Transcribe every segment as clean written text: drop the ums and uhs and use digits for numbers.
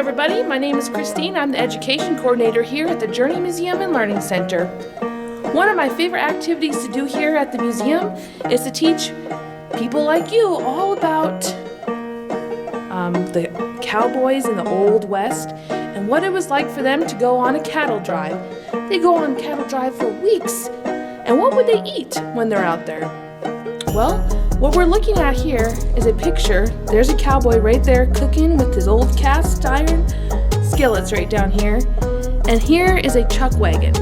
everybody. My name is Christine. I'm the Education Coordinator here at the Journey Museum and Learning Center. One of my favorite activities to do here at the museum is to teach people like you all about the cowboys in the Old West and what it was like for them to go on a cattle drive. They go on cattle drive for weeks. And what would they eat when they're out there? Well, what we're looking at here is a picture. There's a cowboy right there cooking with his old cast iron skillets right down here. And here is a chuck wagon.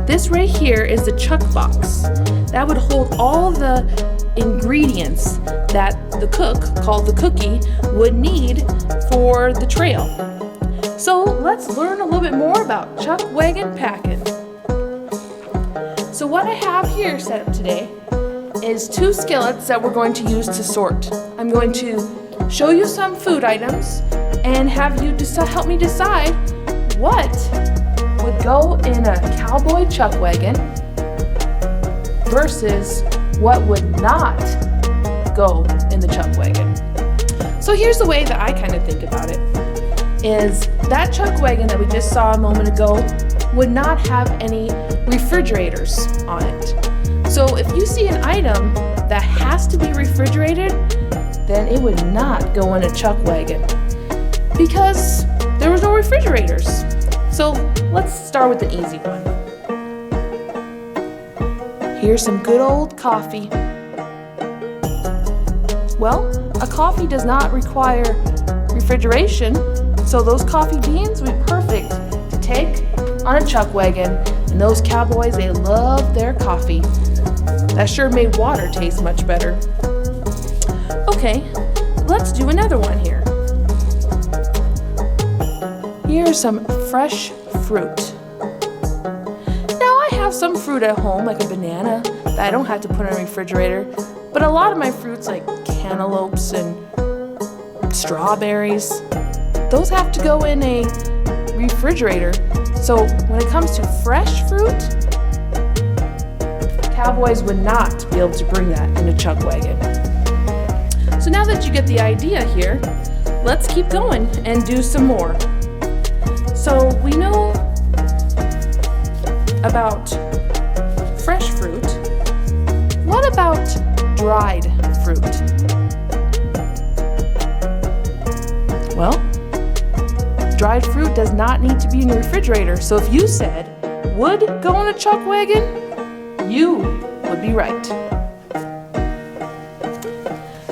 This right here is the chuck box. That would hold all the ingredients that the cook, called the cookie, would need for the trail. So let's learn a little bit more about Chuckwagon Packin. So what I have here set up today is 2 skillets that we're going to use to sort. I'm going to show you some food items and have you help me decide what would go in a cowboy chuck wagon versus what would not go in the chuck wagon. So here's the way that I kind of think about it, is that chuck wagon that we just saw a moment ago would not have any refrigerators on it. So if you see an item that has to be refrigerated, then it would not go in a chuck wagon because there was no refrigerators. So let's start with an easy one. Here's some good old coffee. Well, a coffee does not require refrigeration, so those coffee beans would be perfect to take on a chuck wagon. And those cowboys, they love their coffee. That sure made water taste much better. Okay, let's do another one here. Here's some fresh fruit. Now I have some fruit at home, like a banana, that I don't have to put in a refrigerator. But a lot of my fruits, like cantaloupes and strawberries, those have to go in a refrigerator. So when it comes to fresh fruit, cowboys would not be able to bring that in a chuck wagon. So now that you get the idea here, let's keep going and do some more. So we know about fresh fruit. What about dried fruit? Well, dried fruit does not need to be in the refrigerator. So if you said would go in a chuck wagon, you would be right.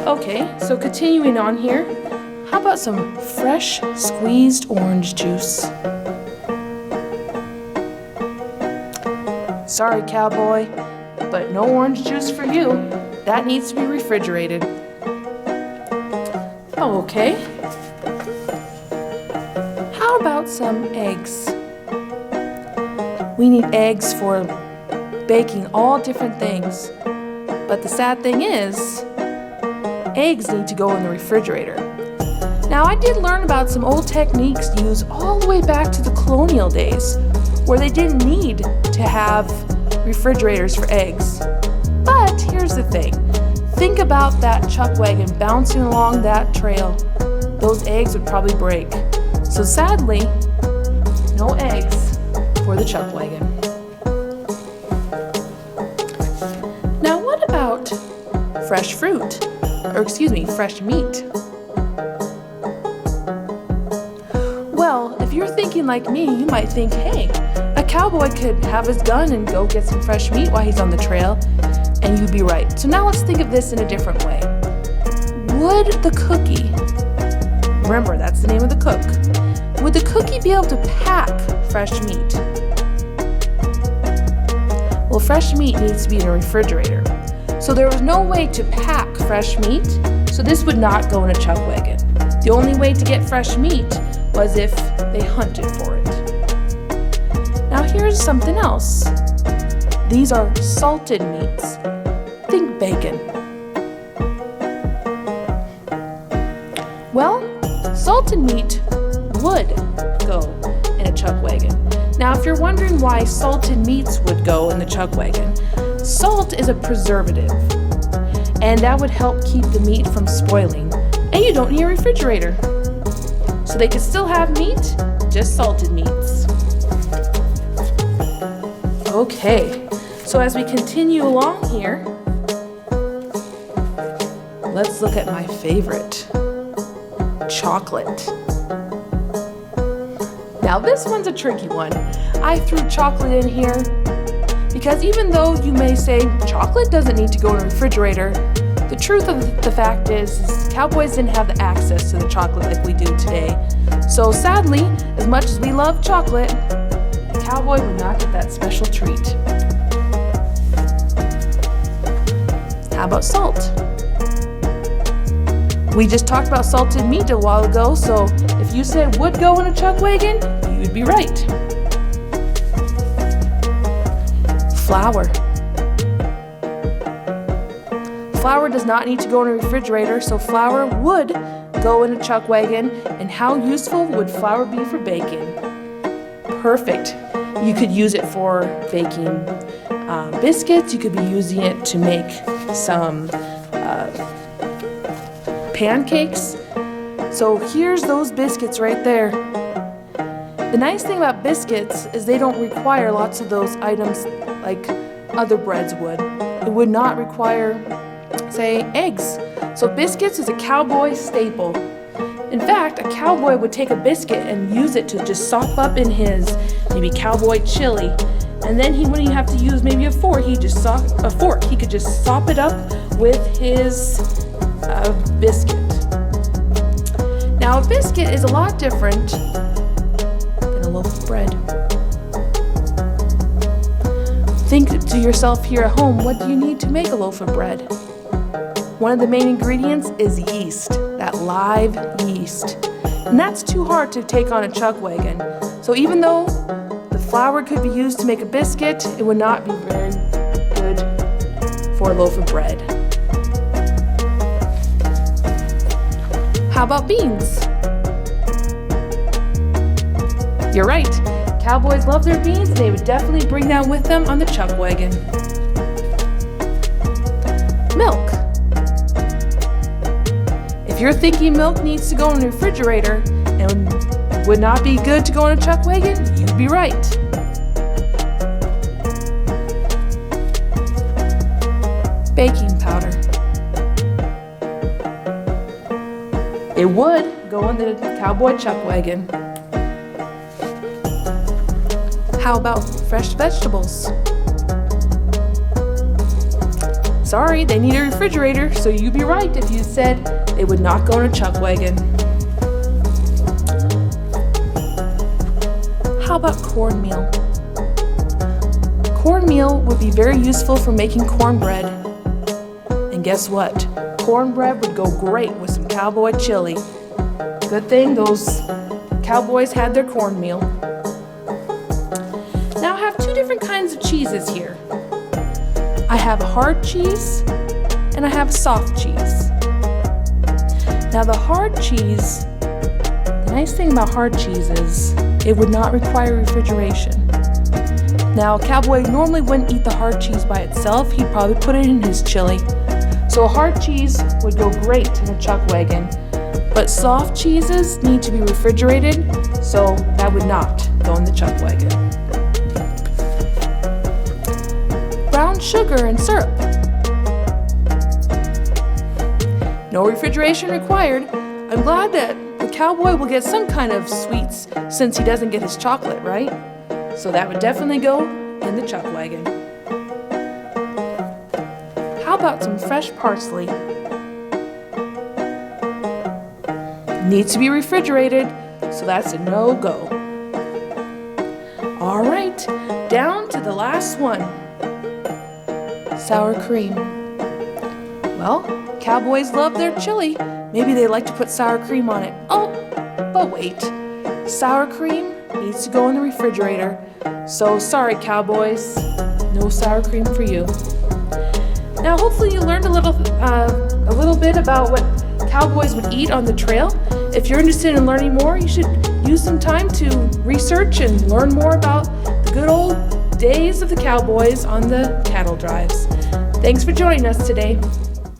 Okay, so continuing on here, how about some fresh squeezed orange juice? Sorry, cowboy, but no orange juice for you. That needs to be refrigerated. Oh, okay. How about some eggs? We need eggs for baking all different things. But the sad thing is, eggs need to go in the refrigerator. Now, I did learn about some old techniques used all the way back to the colonial days, where they didn't need to have refrigerators for eggs. But here's the thing. Think about that chuck wagon bouncing along that trail. Those eggs would probably break. So sadly, no eggs for the chuck wagon. Now what about fresh fruit? Fresh meat? Well, if you're thinking like me, you might think, hey, a cowboy could have his gun and go get some fresh meat while he's on the trail, and you'd be right. So now let's think of this in a different way. Would the cookie, remember that's the name of the cook, would the cookie be able to pack fresh meat? Well, fresh meat needs to be in a refrigerator. So there was no way to pack fresh meat, so this would not go in a chuck wagon. The only way to get fresh meat was if they hunted for it. Now here's something else. These are salted meats. Think bacon. Well, salted meat would go in a chuck wagon. Now if you're wondering why salted meats would go in the chuck wagon, salt is a preservative, and that would help keep the meat from spoiling, and you don't need a refrigerator. so they could still have meat, just salted meats. Okay, so as we continue along here, let's look at my favorite, chocolate. Now this one's a tricky one. I threw chocolate in here because even though you may say chocolate doesn't need to go in a refrigerator, the truth of the fact is cowboys didn't have the access to the chocolate like we do today. So sadly, as much as we love chocolate, the cowboy would not get that special treat. How about salt? We just talked about salted meat a while ago, so if you said would go in a Chuckwagon, you'd be right. Flour. Flour does not need to go in a refrigerator, so flour would go in a Chuckwagon. And how useful would flour be for baking? Perfect. You could use it for baking biscuits. You could be using it to make some pancakes. So here's those biscuits right there. The nice thing about biscuits is they don't require lots of those items like other breads would. It would not require, say, eggs. So biscuits is a cowboy staple. In fact, a cowboy would take a biscuit and use it to just sop up in his maybe cowboy chili. And then he wouldn't have to use maybe a fork. He could just sop it up with his biscuit. Now a biscuit is a lot different than a loaf of bread. Think to yourself here at home, what do you need to make a loaf of bread? One of the main ingredients is yeast, that live yeast. And that's too hard to take on a Chuckwagon. So even though the flour could be used to make a biscuit, it would not be very good for a loaf of bread. How about beans? You're right. Cowboys love their beans, and they would definitely bring that with them on the Chuckwagon. Milk. If you're thinking milk needs to go in the refrigerator and would not be good to go in a Chuckwagon, you'd be right. Baking powder. It would go in the cowboy Chuckwagon. How about fresh vegetables? Sorry, they need a refrigerator, so you'd be right if you said they would not go in a Chuckwagon. How about cornmeal? Cornmeal would be very useful for making cornbread. And guess what? Cornbread would go great with some cowboy chili. Good thing those cowboys had their cornmeal. Now I have two different kinds of cheeses here. I have a hard cheese and I have a soft cheese. Now the hard cheese, the nice thing about hard cheese is it would not require refrigeration. Now a cowboy normally wouldn't eat the hard cheese by itself, he'd probably put it in his chili. So a hard cheese would go great in a Chuckwagon, but soft cheeses need to be refrigerated, so that would not go in the Chuckwagon. Brown sugar and syrup. No refrigeration required. I'm glad that the cowboy will get some kind of sweets since he doesn't get his chocolate, right? So that would definitely go in the Chuckwagon. How about some fresh parsley? Needs to be refrigerated, so that's a no-go. All right, down to the last one. Sour cream. Well, cowboys love their chili. Maybe they like to put sour cream on it. Oh, but wait. Sour cream needs to go in the refrigerator. So sorry, cowboys. No sour cream for you. Now, hopefully you learned a little bit about what cowboys would eat on the trail. If you're interested in learning more, you should use some time to research and learn more about the good old days of the cowboys on the cattle drives. Thanks for joining us today.